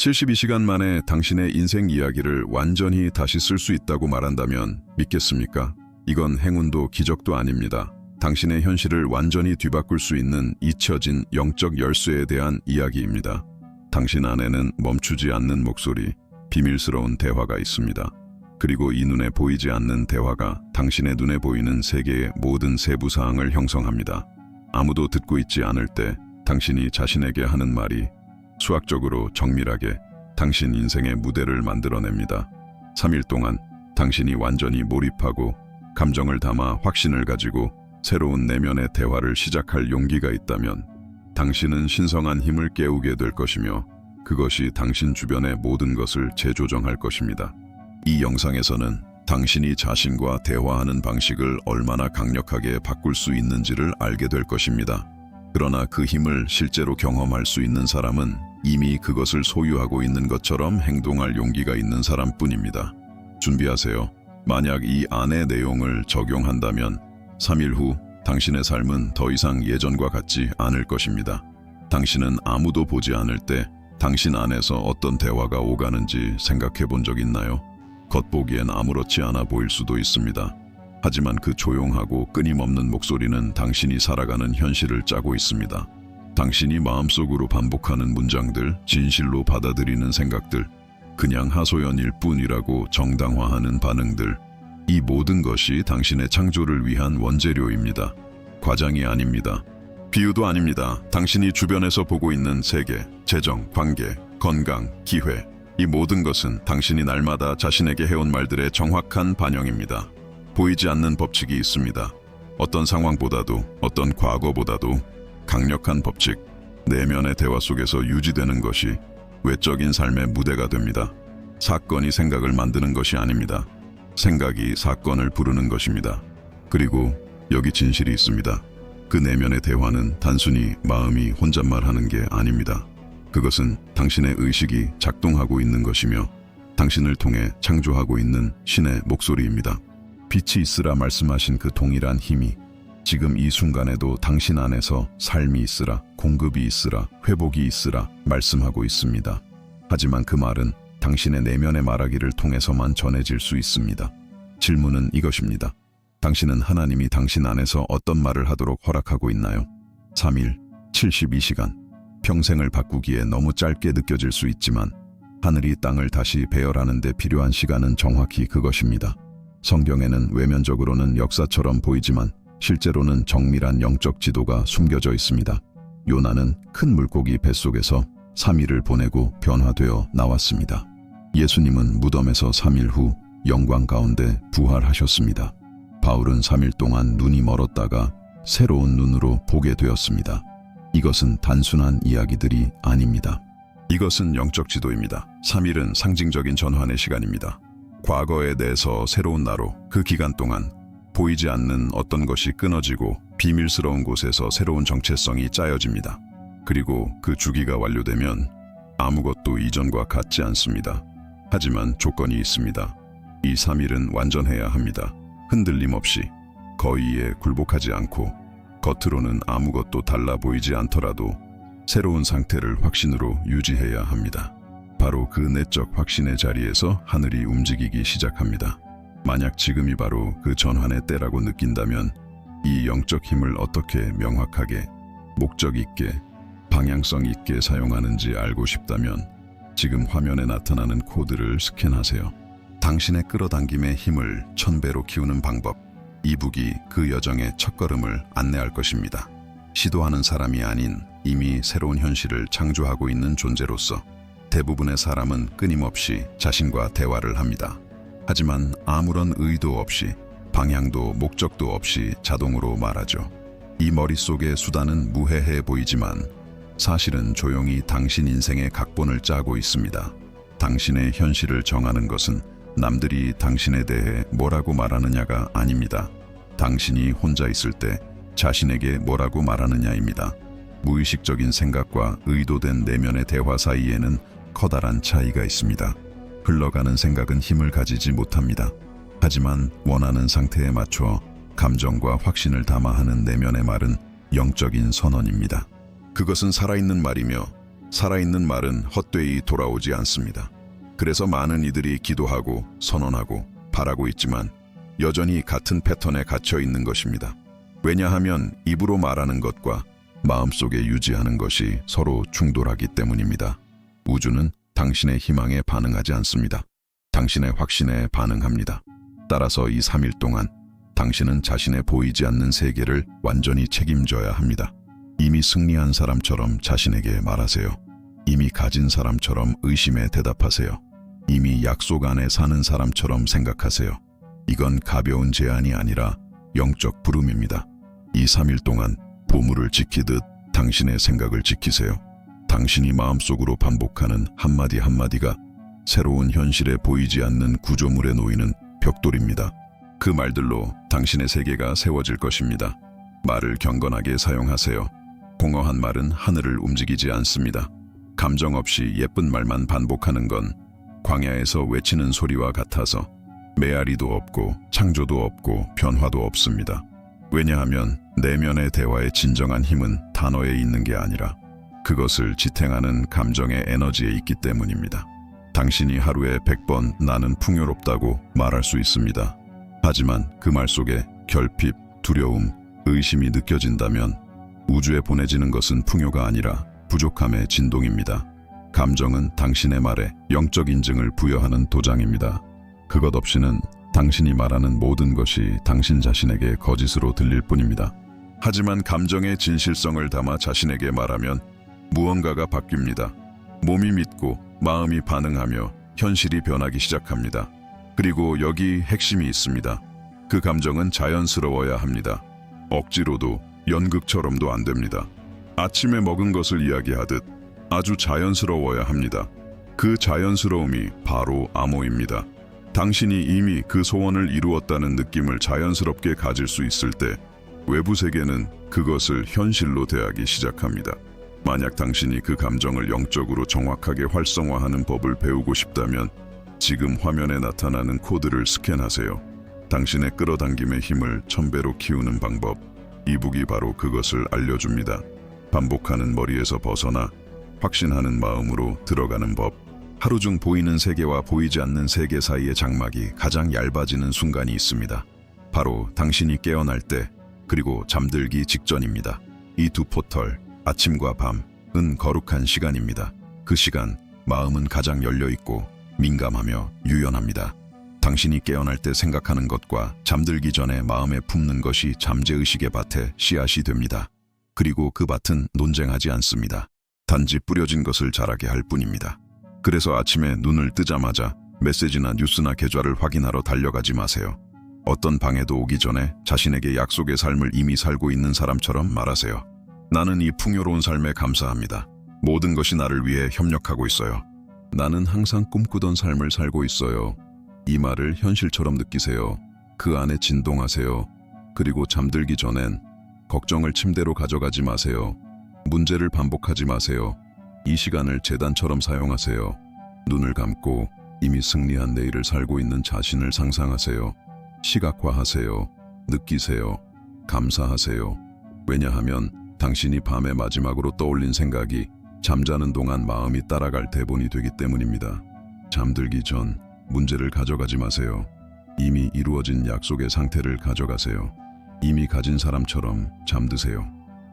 72시간 만에 당신의 인생 이야기를 완전히 다시 쓸 수 있다고 말한다면 믿겠습니까? 이건 행운도 기적도 아닙니다. 당신의 현실을 완전히 뒤바꿀 수 있는 잊혀진 영적 열쇠에 대한 이야기입니다. 당신 안에는 멈추지 않는 목소리, 비밀스러운 대화가 있습니다. 그리고 이 눈에 보이지 않는 대화가 당신의 눈에 보이는 세계의 모든 세부 사항을 형성합니다. 아무도 듣고 있지 않을 때 당신이 자신에게 하는 말이 수학적으로 정밀하게 당신 인생의 무대를 만들어냅니다. 3일 동안 당신이 완전히 몰입하고 감정을 담아 확신을 가지고 새로운 내면의 대화를 시작할 용기가 있다면 당신은 신성한 힘을 깨우게 될 것이며 그것이 당신 주변의 모든 것을 재조정할 것입니다. 이 영상에서는 당신이 자신과 대화하는 방식을 얼마나 강력하게 바꿀 수 있는지를 알게 될 것입니다. 그러나 그 힘을 실제로 경험할 수 있는 사람은 이미 그것을 소유하고 있는 것처럼 행동할 용기가 있는 사람뿐입니다. 준비하세요. 만약 이 안의 내용을 적용한다면 3일 후 당신의 삶은 더 이상 예전과 같지 않을 것입니다. 당신은 아무도 보지 않을 때 당신 안에서 어떤 대화가 오가는지 생각해 본 적 있나요? 겉보기엔 아무렇지 않아 보일 수도 있습니다. 하지만 그 조용하고 끊임없는 목소리는 당신이 살아가는 현실을 짜고 있습니다. 당신이 마음속으로 반복하는 문장들, 진실로 받아들이는 생각들, 그냥 하소연일 뿐이라고 정당화하는 반응들, 이 모든 것이 당신의 창조를 위한 원재료입니다. 과장이 아닙니다. 비유도 아닙니다. 당신이 주변에서 보고 있는 세계, 재정, 관계, 건강, 기회, 이 모든 것은 당신이 날마다 자신에게 해온 말들의 정확한 반영입니다. 보이지 않는 법칙이 있습니다. 어떤 상황보다도, 어떤 과거보다도 강력한 법칙, 내면의 대화 속에서 유지되는 것이 외적인 삶의 무대가 됩니다. 사건이 생각을 만드는 것이 아닙니다. 생각이 사건을 부르는 것입니다. 그리고 여기 진실이 있습니다. 그 내면의 대화는 단순히 마음이 혼잣말하는 게 아닙니다. 그것은 당신의 의식이 작동하고 있는 것이며 당신을 통해 창조하고 있는 신의 목소리입니다. 빛이 있으라 말씀하신 그 동일한 힘이 지금 이 순간에도 당신 안에서 삶이 있으라, 공급이 있으라, 회복이 있으라 말씀하고 있습니다. 하지만 그 말은 당신의 내면의 말하기를 통해서만 전해질 수 있습니다. 질문은 이것입니다. 당신은 하나님이 당신 안에서 어떤 말을 하도록 허락하고 있나요? 3일, 72시간, 평생을 바꾸기에 너무 짧게 느껴질 수 있지만 하늘이 땅을 다시 배열하는 데 필요한 시간은 정확히 그것입니다. 성경에는 외면적으로는 역사처럼 보이지만 실제로는 정밀한 영적 지도가 숨겨져 있습니다. 요나는 큰 물고기 뱃속에서 3일을 보내고 변화되어 나왔습니다. 예수님은 무덤에서 3일 후 영광 가운데 부활하셨습니다. 바울은 3일 동안 눈이 멀었다가 새로운 눈으로 보게 되었습니다. 이것은 단순한 이야기들이 아닙니다. 이것은 영적 지도입니다. 3일은 상징적인 전환의 시간입니다. 과거에 대해서 새로운 나로 그 기간 동안 보이지 않는 어떤 것이 끊어지고 비밀스러운 곳에서 새로운 정체성이 짜여집니다. 그리고 그 주기가 완료되면 아무것도 이전과 같지 않습니다. 하지만 조건이 있습니다. 이 3일은 완전해야 합니다. 흔들림 없이, 거의에 굴복하지 않고, 겉으로는 아무것도 달라 보이지 않더라도 새로운 상태를 확신으로 유지해야 합니다. 바로 그 내적 확신의 자리에서 하늘이 움직이기 시작합니다. 만약 지금이 바로 그 전환의 때라고 느낀다면 이 영적 힘을 어떻게 명확하게, 목적 있게, 방향성 있게 사용하는지 알고 싶다면 지금 화면에 나타나는 코드를 스캔하세요. 당신의 끌어당김의 힘을 1000배로 키우는 방법, 이북이 그 여정의 첫걸음을 안내할 것입니다. 시도하는 사람이 아닌 이미 새로운 현실을 창조하고 있는 존재로서 대부분의 사람은 끊임없이 자신과 대화를 합니다. 하지만 아무런 의도 없이, 방향도 목적도 없이 자동으로 말하죠. 이 머릿속의 수단은 무해해 보이지만 사실은 조용히 당신 인생의 각본을 짜고 있습니다. 당신의 현실을 정하는 것은 남들이 당신에 대해 뭐라고 말하느냐가 아닙니다. 당신이 혼자 있을 때 자신에게 뭐라고 말하느냐입니다. 무의식적인 생각과 의도된 내면의 대화 사이에는 커다란 차이가 있습니다. 흘러가는 생각은 힘을 가지지 못합니다. 하지만 원하는 상태에 맞춰 감정과 확신을 담아 하는 내면의 말은 영적인 선언입니다. 그것은 살아있는 말이며 살아있는 말은 헛되이 돌아오지 않습니다. 그래서 많은 이들이 기도하고 선언하고 바라고 있지만 여전히 같은 패턴에 갇혀 있는 것입니다. 왜냐하면 입으로 말하는 것과 마음속에 유지하는 것이 서로 충돌하기 때문입니다. 우주는 당신의 희망에 반응하지 않습니다. 당신의 확신에 반응합니다. 따라서 이 3일 동안 당신은 자신의 보이지 않는 세계를 완전히 책임져야 합니다. 이미 승리한 사람처럼 자신에게 말하세요. 이미 가진 사람처럼 의심에 대답하세요. 이미 약속 안에 사는 사람처럼 생각하세요. 이건 가벼운 제안이 아니라 영적 부름입니다. 이 3일 동안 보물을 지키듯 당신의 생각을 지키세요. 당신이 마음속으로 반복하는 한마디 한마디가 새로운 현실에 보이지 않는 구조물에 놓이는 벽돌입니다. 그 말들로 당신의 세계가 세워질 것입니다. 말을 경건하게 사용하세요. 공허한 말은 하늘을 움직이지 않습니다. 감정 없이 예쁜 말만 반복하는 건 광야에서 외치는 소리와 같아서 메아리도 없고 창조도 없고 변화도 없습니다. 왜냐하면 내면의 대화의 진정한 힘은 단어에 있는 게 아니라 그것을 지탱하는 감정의 에너지에 있기 때문입니다. 당신이 하루에 100번 나는 풍요롭다고 말할 수 있습니다. 하지만 그 말 속에 결핍, 두려움, 의심이 느껴진다면 우주에 보내지는 것은 풍요가 아니라 부족함의 진동입니다. 감정은 당신의 말에 영적 인증을 부여하는 도장입니다. 그것 없이는 당신이 말하는 모든 것이 당신 자신에게 거짓으로 들릴 뿐입니다. 하지만 감정의 진실성을 담아 자신에게 말하면 무언가가 바뀝니다. 몸이 믿고 마음이 반응하며 현실이 변하기 시작합니다. 그리고 여기 핵심이 있습니다. 그 감정은 자연스러워야 합니다. 억지로도 연극처럼도 안 됩니다. 아침에 먹은 것을 이야기하듯 아주 자연스러워야 합니다. 그 자연스러움이 바로 암호입니다. 당신이 이미 그 소원을 이루었다는 느낌을 자연스럽게 가질 수 있을 때 외부 세계는 그것을 현실로 대하기 시작합니다. 만약 당신이 그 감정을 영적으로 정확하게 활성화하는 법을 배우고 싶다면 지금 화면에 나타나는 코드를 스캔하세요. 당신의 끌어당김의 힘을 1000배로 키우는 방법, 이북이 바로 그것을 알려줍니다. 반복하는 머리에서 벗어나 확신하는 마음으로 들어가는 법. 하루 중 보이는 세계와 보이지 않는 세계 사이의 장막이 가장 얇아지는 순간이 있습니다. 바로 당신이 깨어날 때, 그리고 잠들기 직전입니다. 이 두 포털, 아침과 밤은 거룩한 시간입니다. 그 시간, 마음은 가장 열려있고 민감하며 유연합니다. 당신이 깨어날 때 생각하는 것과 잠들기 전에 마음에 품는 것이 잠재의식의 밭에 씨앗이 됩니다. 그리고 그 밭은 논쟁하지 않습니다. 단지 뿌려진 것을 자라게 할 뿐입니다. 그래서 아침에 눈을 뜨자마자 메시지나 뉴스나 계좌를 확인하러 달려가지 마세요. 어떤 방해도 오기 전에 자신에게 약속의 삶을 이미 살고 있는 사람처럼 말하세요. 나는 이 풍요로운 삶에 감사합니다. 모든 것이 나를 위해 협력하고 있어요. 나는 항상 꿈꾸던 삶을 살고 있어요. 이 말을 현실처럼 느끼세요. 그 안에 진동하세요. 그리고 잠들기 전엔 걱정을 침대로 가져가지 마세요. 문제를 반복하지 마세요. 이 시간을 재단처럼 사용하세요. 눈을 감고 이미 승리한 내일을 살고 있는 자신을 상상하세요. 시각화하세요. 느끼세요. 감사하세요. 왜냐하면 당신이 밤의 마지막으로 떠올린 생각이 잠자는 동안 마음이 따라갈 대본이 되기 때문입니다. 잠들기 전 문제를 가져가지 마세요. 이미 이루어진 약속의 상태를 가져가세요. 이미 가진 사람처럼 잠드세요.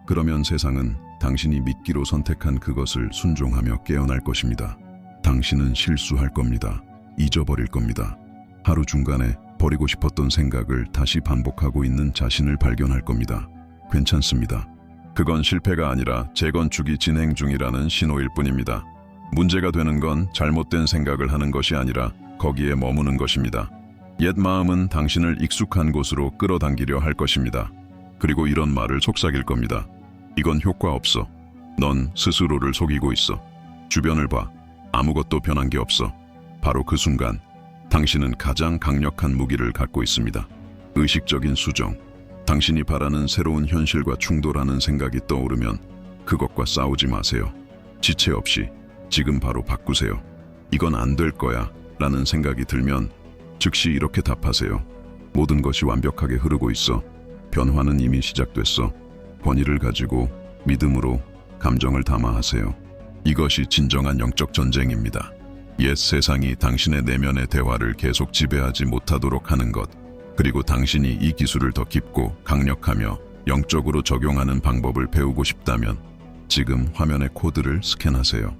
그러면 세상은 당신이 믿기로 선택한 그것을 순종하며 깨어날 것입니다. 당신은 실수할 겁니다. 잊어버릴 겁니다. 하루 중간에 버리고 싶었던 생각을 다시 반복하고 있는 자신을 발견할 겁니다. 괜찮습니다. 그건 실패가 아니라 재건축이 진행 중이라는 신호일 뿐입니다. 문제가 되는 건 잘못된 생각을 하는 것이 아니라 거기에 머무는 것입니다. 옛 마음은 당신을 익숙한 곳으로 끌어당기려 할 것입니다. 그리고 이런 말을 속삭일 겁니다. 이건 효과 없어. 넌 스스로를 속이고 있어. 주변을 봐. 아무것도 변한 게 없어. 바로 그 순간 당신은 가장 강력한 무기를 갖고 있습니다. 의식적인 수정. 당신이 바라는 새로운 현실과 충돌하는 생각이 떠오르면 그것과 싸우지 마세요. 지체 없이 지금 바로 바꾸세요. 이건 안 될 거야 라는 생각이 들면 즉시 이렇게 답하세요. 모든 것이 완벽하게 흐르고 있어. 변화는 이미 시작됐어. 권위를 가지고 믿음으로 감정을 담아 하세요. 이것이 진정한 영적 전쟁입니다. 옛 세상이 당신의 내면의 대화를 계속 지배하지 못하도록 하는 것, 그리고 당신이 이 기술을 더 깊고 강력하며 영적으로 적용하는 방법을 배우고 싶다면 지금 화면의 코드를 스캔하세요.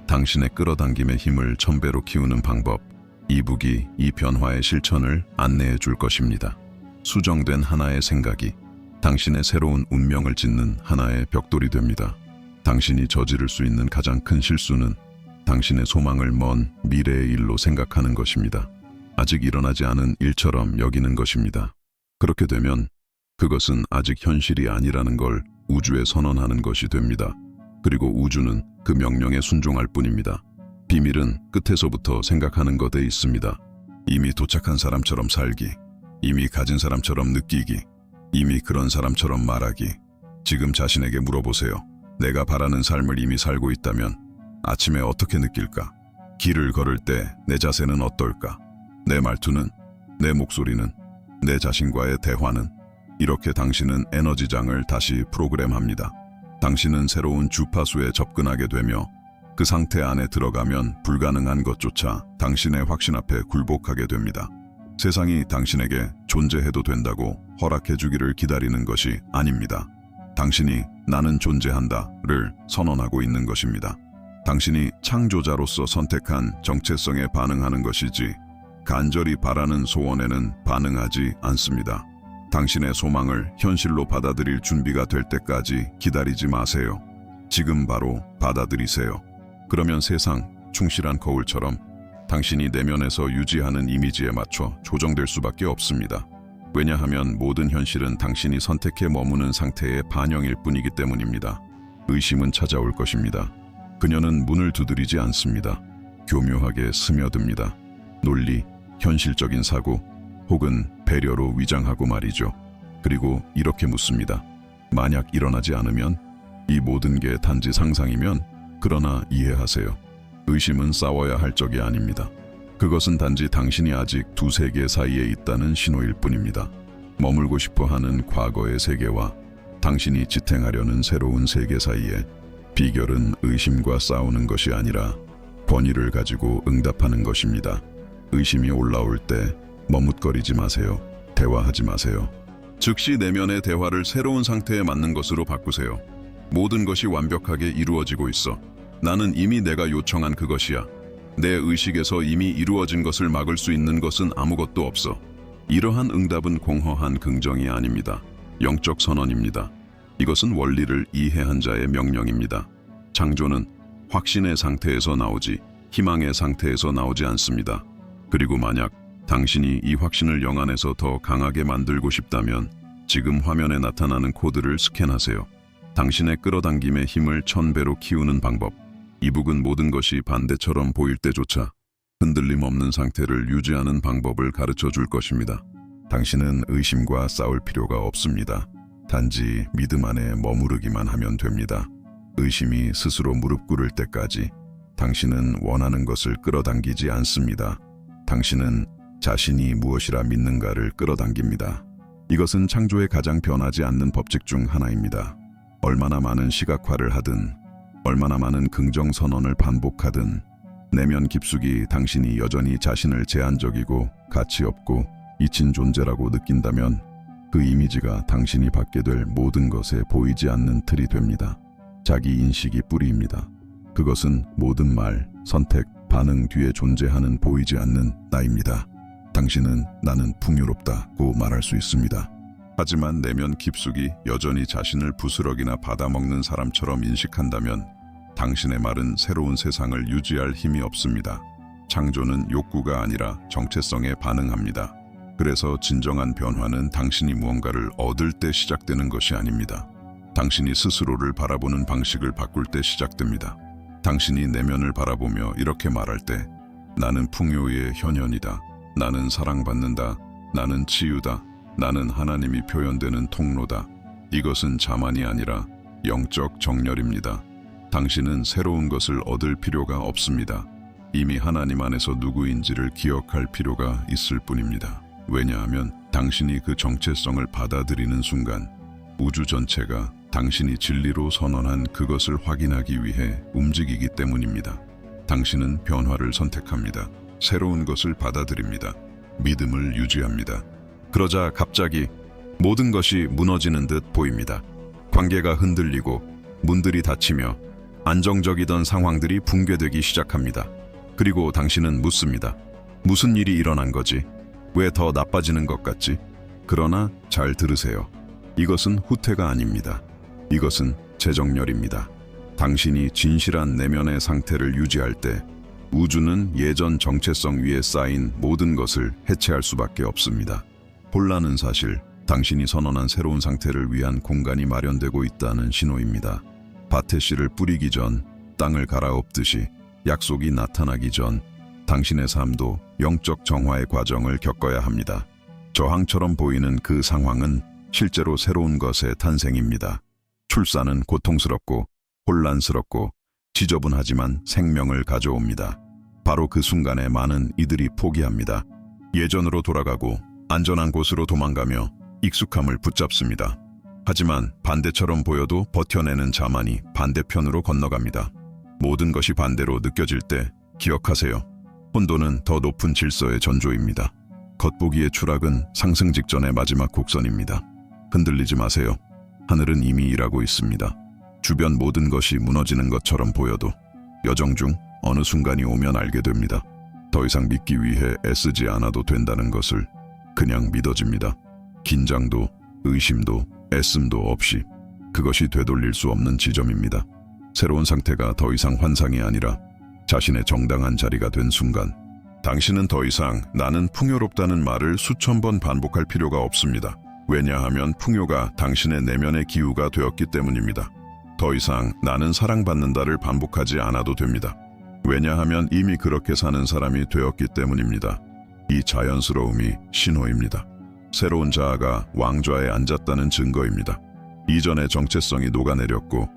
당신의 끌어당김의 힘을 1000배로 키우는 방법, 이북이 이 변화의 실천을 안내해 줄 것입니다. 수정된 하나의 생각이 당신의 새로운 운명을 짓는 하나의 벽돌이 됩니다. 당신이 저지를 수 있는 가장 큰 실수는 당신의 소망을 먼 미래의 일로 생각하는 것입니다. 아직 일어나지 않은 일처럼 여기는 것입니다. 그렇게 되면 그것은 아직 현실이 아니라는 걸 우주에 선언하는 것이 됩니다. 그리고 우주는 그 명령에 순종할 뿐입니다. 비밀은 끝에서부터 생각하는 것에 있습니다. 이미 도착한 사람처럼 살기, 이미 가진 사람처럼 느끼기, 이미 그런 사람처럼 말하기. 지금 자신에게 물어보세요. 내가 바라는 삶을 이미 살고 있다면 아침에 어떻게 느낄까? 길을 걸을 때 내 자세는 어떨까? 내 말투는, 내 목소리는, 내 자신과의 대화는. 이렇게 당신은 에너지장을 다시 프로그램합니다. 당신은 새로운 주파수에 접근하게 되며 그 상태 안에 들어가면 불가능한 것조차 당신의 확신 앞에 굴복하게 됩니다. 세상이 당신에게 존재해도 된다고 허락해 주기를 기다리는 것이 아닙니다. 당신이 나는 존재한다를 선언하고 있는 것입니다. 당신이 창조자로서 선택한 정체성에 반응하는 것이지 간절히 바라는 소원에는 반응하지 않습니다. 당신의 소망을 현실로 받아들일 준비가 될 때까지 기다리지 마세요. 지금 바로 받아들이세요. 그러면 세상, 충실한 거울처럼 당신이 내면에서 유지하는 이미지에 맞춰 조정될 수밖에 없습니다. 왜냐하면 모든 현실은 당신이 선택해 머무는 상태의 반영일 뿐이기 때문입니다. 의심은 찾아올 것입니다. 그녀는 문을 두드리지 않습니다. 교묘하게 스며듭니다. 논리, 현실적인 사고, 혹은 배려로 위장하고 말이죠. 그리고 이렇게 묻습니다. 만약 일어나지 않으면? 이 모든 게 단지 상상이면? 그러나 이해하세요. 의심은 싸워야 할 적이 아닙니다. 그것은 단지 당신이 아직 두 세계 사이에 있다는 신호일 뿐입니다. 머물고 싶어하는 과거의 세계와 당신이 지탱하려는 새로운 세계 사이에 비결은 의심과 싸우는 것이 아니라 권위를 가지고 응답하는 것입니다. 의심이 올라올 때 머뭇거리지 마세요. 대화하지 마세요. 즉시 내면의 대화를 새로운 상태에 맞는 것으로 바꾸세요. 모든 것이 완벽하게 이루어지고 있어. 나는 이미 내가 요청한 그것이야. 내 의식에서 이미 이루어진 것을 막을 수 있는 것은 아무것도 없어. 이러한 응답은 공허한 긍정이 아닙니다. 영적 선언입니다. 이것은 원리를 이해한 자의 명령입니다. 창조는 확신의 상태에서 나오지 희망의 상태에서 나오지 않습니다. 그리고 만약 당신이 이 확신을 영안에서 더 강하게 만들고 싶다면 지금 화면에 나타나는 코드를 스캔하세요. 당신의 끌어당김의 힘을 1000배로 키우는 방법. 이북은 모든 것이 반대처럼 보일 때조차 흔들림 없는 상태를 유지하는 방법을 가르쳐 줄 것입니다. 당신은 의심과 싸울 필요가 없습니다. 단지 믿음 안에 머무르기만 하면 됩니다. 의심이 스스로 무릎 꿇을 때까지 당신은 원하는 것을 끌어당기지 않습니다. 당신은 자신이 무엇이라 믿는가를 끌어당깁니다. 이것은 창조의 가장 변하지 않는 법칙 중 하나입니다. 얼마나 많은 시각화를 하든 얼마나 많은 긍정 선언을 반복하든 내면 깊숙이 당신이 여전히 자신을 제한적이고 가치 없고 잊힌 존재라고 느낀다면 그 이미지가 당신이 받게 될 모든 것에 보이지 않는 틀이 됩니다. 자기 인식이 뿌리입니다. 그것은 모든 말, 선택, 반응 뒤에 존재하는 보이지 않는 나입니다. 당신은 나는 풍요롭다고 말할 수 있습니다. 하지만 내면 깊숙이 여전히 자신을 부스럭이나 받아먹는 사람처럼 인식한다면 당신의 말은 새로운 세상을 유지할 힘이 없습니다. 창조는 욕구가 아니라 정체성에 반응합니다. 그래서 진정한 변화는 당신이 무언가를 얻을 때 시작되는 것이 아닙니다. 당신이 스스로를 바라보는 방식을 바꿀 때 시작됩니다. 당신이 내면을 바라보며 이렇게 말할 때 나는 풍요의 현현이다. 나는 사랑받는다. 나는 치유다. 나는 하나님이 표현되는 통로다. 이것은 자만이 아니라 영적 정렬입니다. 당신은 새로운 것을 얻을 필요가 없습니다. 이미 하나님 안에서 누구인지를 기억할 필요가 있을 뿐입니다. 왜냐하면 당신이 그 정체성을 받아들이는 순간 우주 전체가 당신이 진리로 선언한 그것을 확인하기 위해 움직이기 때문입니다. 당신은 변화를 선택합니다. 새로운 것을 받아들입니다. 믿음을 유지합니다. 그러자 갑자기 모든 것이 무너지는 듯 보입니다. 관계가 흔들리고 문들이 닫히며 안정적이던 상황들이 붕괴되기 시작합니다. 그리고 당신은 묻습니다. 무슨 일이 일어난 거지? 왜 더 나빠지는 것 같지? 그러나 잘 들으세요. 이것은 후퇴가 아닙니다. 이것은 재정렬입니다. 당신이 진실한 내면의 상태를 유지할 때 우주는 예전 정체성 위에 쌓인 모든 것을 해체할 수밖에 없습니다. 혼란은 사실 당신이 선언한 새로운 상태를 위한 공간이 마련되고 있다는 신호입니다. 밭에 씨를 뿌리기 전, 땅을 갈아엎듯이 약속이 나타나기 전 당신의 삶도 영적 정화의 과정을 겪어야 합니다. 저항처럼 보이는 그 상황은 실제로 새로운 것의 탄생입니다. 출산은 고통스럽고 혼란스럽고 지저분하지만 생명을 가져옵니다. 바로 그 순간에 많은 이들이 포기합니다. 예전으로 돌아가고 안전한 곳으로 도망가며 익숙함을 붙잡습니다. 하지만 반대처럼 보여도 버텨내는 자만이 반대편으로 건너갑니다. 모든 것이 반대로 느껴질 때 기억하세요. 혼돈은 더 높은 질서의 전조입니다. 겉보기의 추락은 상승 직전의 마지막 곡선입니다. 흔들리지 마세요. 하늘은 이미 일하고 있습니다. 주변 모든 것이 무너지는 것처럼 보여도 여정 중 어느 순간이 오면 알게 됩니다. 더 이상 믿기 위해 애쓰지 않아도 된다는 것을 그냥 믿어집니다. 긴장도 의심도 애씀도 없이 그것이 되돌릴 수 없는 지점입니다. 새로운 상태가 더 이상 환상이 아니라 자신의 정당한 자리가 된 순간 당신은 더 이상 나는 풍요롭다는 말을 수천 번 반복할 필요가 없습니다. 왜냐하면 풍요가 당신의 내면의 기후가 되었기 때문입니다. 더 이상 나는 사랑받는다를 반복하지 않아도 됩니다. 왜냐하면 이미 그렇게 사는 사람이 되었기 때문입니다. 이 자연스러움이 신호입니다. 새로운 자아가 왕좌에 앉았다는 증거입니다. 이전의 정체성이 녹아내렸고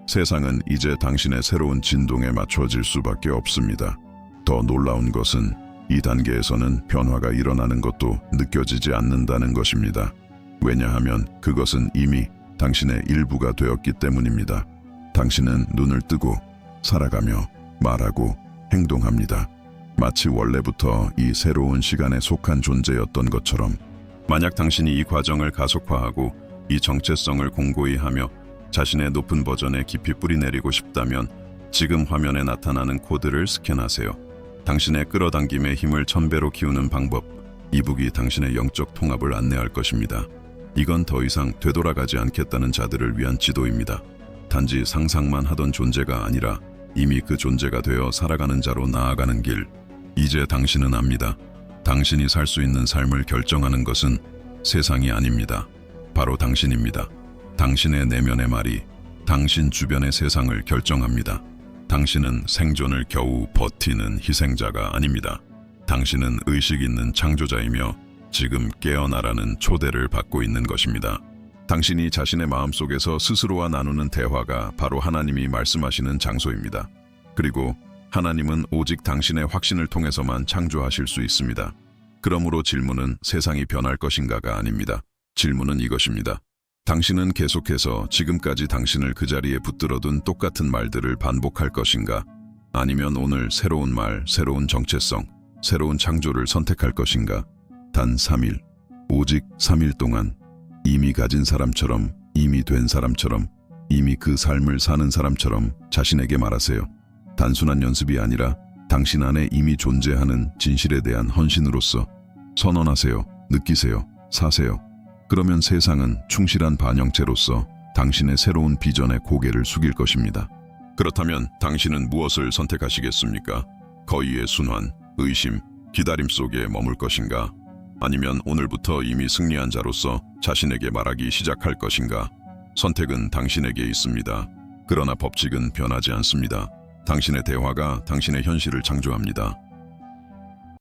세상은 이제 당신의 새로운 진동에 맞춰질 수밖에 없습니다. 더 놀라운 것은 이 단계에서는 변화가 일어나는 것도 느껴지지 않는다는 것입니다. 왜냐하면 그것은 이미 당신의 일부가 되었기 때문입니다. 당신은 눈을 뜨고 살아가며 말하고 행동합니다. 마치 원래부터 이 새로운 시간에 속한 존재였던 것처럼. 만약 당신이 이 과정을 가속화하고 이 정체성을 공고히 하며 자신의 높은 버전에 깊이 뿌리내리고 싶다면 지금 화면에 나타나는 코드를 스캔하세요. 당신의 끌어당김의 힘을 1000배로 키우는 방법, 이북이 당신의 영적 통합을 안내할 것입니다. 이건 더 이상 되돌아가지 않겠다는 자들을 위한 지도입니다. 단지 상상만 하던 존재가 아니라 이미 그 존재가 되어 살아가는 자로 나아가는 길. 이제 당신은 압니다. 당신이 살 수 있는 삶을 결정하는 것은 세상이 아닙니다. 바로 당신입니다. 당신의 내면의 말이 당신 주변의 세상을 결정합니다. 당신은 생존을 겨우 버티는 희생자가 아닙니다. 당신은 의식 있는 창조자이며 지금 깨어나라는 초대를 받고 있는 것입니다. 당신이 자신의 마음속에서 스스로와 나누는 대화가 바로 하나님이 말씀하시는 장소입니다. 그리고 하나님은 오직 당신의 확신을 통해서만 창조하실 수 있습니다. 그러므로 질문은 세상이 변할 것인가가 아닙니다. 질문은 이것입니다. 당신은 계속해서 지금까지 당신을 그 자리에 붙들어둔 똑같은 말들을 반복할 것인가? 아니면 오늘 새로운 말, 새로운 정체성, 새로운 창조를 선택할 것인가? 단 3일, 오직 3일 동안 이미 가진 사람처럼, 이미 된 사람처럼, 이미 그 삶을 사는 사람처럼 자신에게 말하세요. 단순한 연습이 아니라 당신 안에 이미 존재하는 진실에 대한 헌신으로서 선언하세요. 느끼세요. 사세요. 그러면 세상은 충실한 반영체로서 당신의 새로운 비전에 고개를 숙일 것입니다. 그렇다면 당신은 무엇을 선택하시겠습니까? 거의의 순환, 의심, 기다림 속에 머물 것인가? 아니면 오늘부터 이미 승리한 자로서 자신에게 말하기 시작할 것인가? 선택은 당신에게 있습니다. 그러나 법칙은 변하지 않습니다. 당신의 대화가 당신의 현실을 창조합니다.